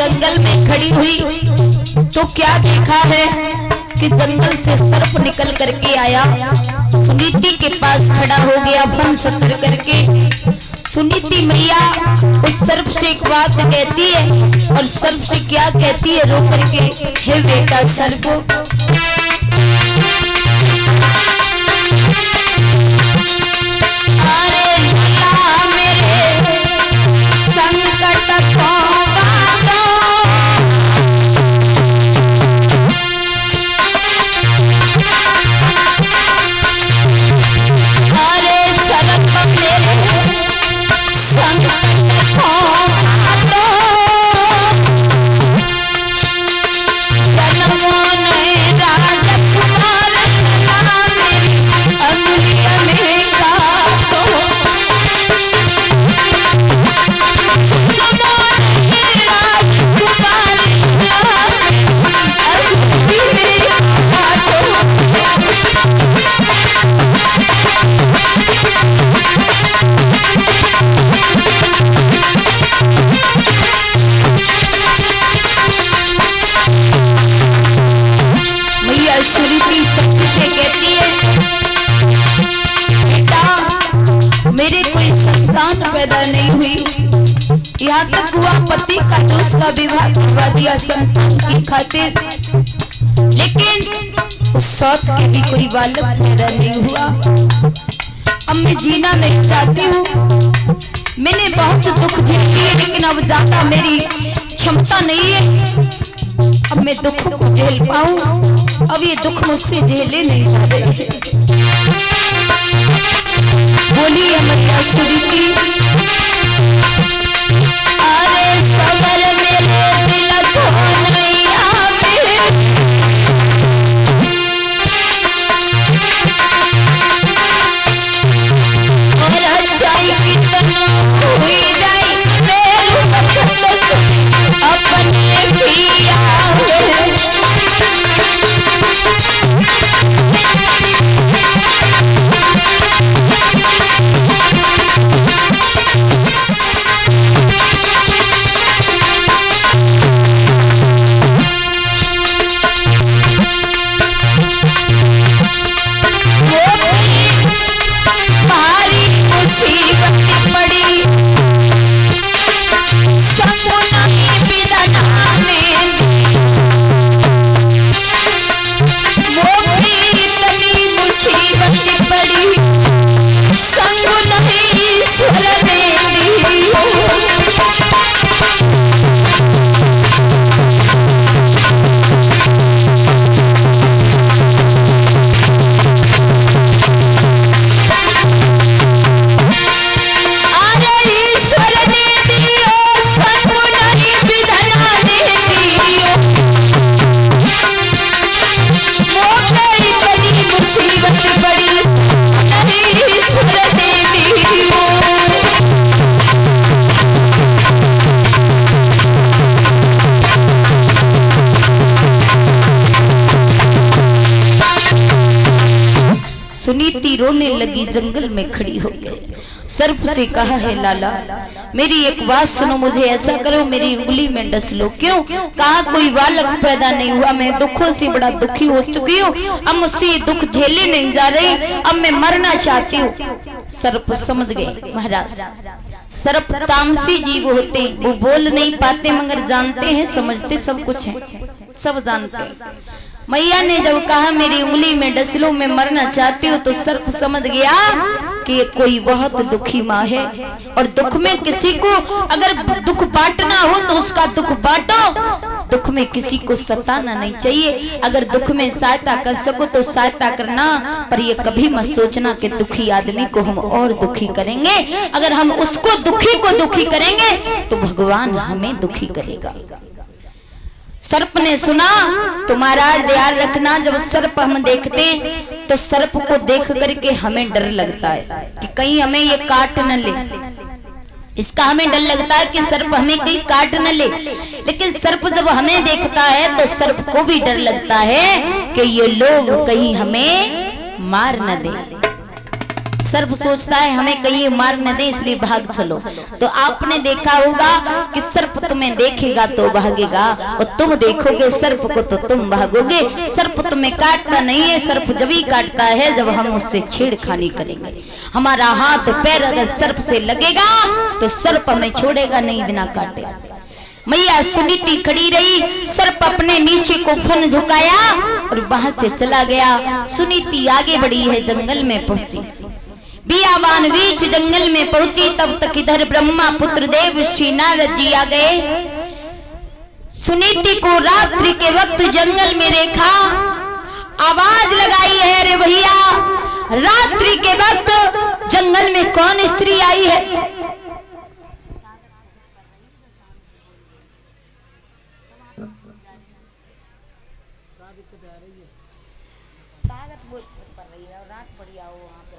जंगल में खड़ी हुई तो क्या देखा है कि जंगल से सर्प निकल करके आया, सुनीति के पास खड़ा हो गया फन सत्र करके। सुनीति मैया उस सर्प से एक बात कहती है और सर्प से क्या कहती है रो करके, हे बेटा सर्प, अरे ला मेरे संकट को मेरे कोई संतान पैदा नहीं हुई, यहाँ तक हुआ पति का दूसरा विवाह करवा दिया संतान की खातिर, लेकिन उस सौत के भी कोई बालक पैदा नहीं हुआ। अब मैं जीना नहीं चाहती हूँ, मैंने बहुत दुख झेली है लेकिन अब ज्यादा मेरी क्षमता नहीं है, अब मैं दुख को झेल पाऊं, अब ये दुख मुझसे झेले नहीं जा रहे। बोलिए मैया सुरीति, अरे सबर मेरे दिल को नैया में, और अच्छाई कितना हुई जाए मेरे बखत अपने पिया सुनीति रोने लगी, जंगल में खड़ी हो गई। सर्प से कहा है लाला मेरी एक बात सुनो, मुझे ऐसा करो मेरी उंगली में डस लो। क्यों? कहा कोई बालक पैदा नहीं हुआ, मैं दुखों से बड़ा दुखी हो चुकी हूँ, अब मुझसे दुख झेले नहीं जा रही, अब मैं मरना चाहती हूँ। सर्प समझ गए महाराज, सर्प तामसी जीव होते, वो बोल नहीं पाते मगर जानते हैं, समझते सब कुछ है, सब जानते हैं। मैया ने जब कहा मेरी उंगली में डस लो मैं मरना चाहती हूँ, तो सर्प समझ गया कि ये कोई बहुत दुखी माँ है, और दुख में किसी को अगर दुख बांटना हो तो उसका दुख बांटो, दुख में किसी को सताना नहीं चाहिए। अगर दुख में सहायता कर सको तो सहायता करना, पर ये कभी मत सोचना कि दुखी आदमी को हम और दुखी करेंगे। अगर हम उसको दुखी को दुखी करेंगे तो भगवान हमें दुखी करेगा। सर्प ने सुना तो महाराज ध्यान रखना, जब सर्प हम देखते तो सर्प को देख करके हमें डर लगता है कि कहीं हमें ये काट न ले, इसका हमें डर लगता है कि सर्प हमें कहीं काट न ले। लेकिन सर्प जब हमें देखता है तो सर्प को भी डर लगता है कि ये लोग कहीं हमें मार न दे। सर्प सोचता है हमें कहीं मार न दे इसलिए भाग चलो। तो आपने देखा होगा कि सर्प तुम्हें देखेगा तो भागेगा और तुम देखोगे सर्प को तो तुम भागोगे। सर्प तुम्हें काटता नहीं है, सर्प जब ही काटता है जब हम उससे छेड़खानी करेंगे। हमारा हाथ पैर अगर सर्प से लगेगा तो सर्प हमें छोड़ेगा नहीं बिना काटे। मैया सुनीति खड़ी रही, सर्प अपने नीचे को फन झुकाया और वहां से चला गया। सुनीति आगे बढ़ी है, जंगल में पहुंची, बियाबान बीच जंगल में पहुंची। तब तक इधर ब्रह्मा पुत्र देव श्री नारद जी आ गए। सुनीति को रात्रि के वक्त जंगल में देखा, आवाज लगाई है, रे भैया रात्रि के वक्त जंगल में कौन स्त्री आई है? ताकत बहुत पर रही है और रात पड़ी आओ वहां पर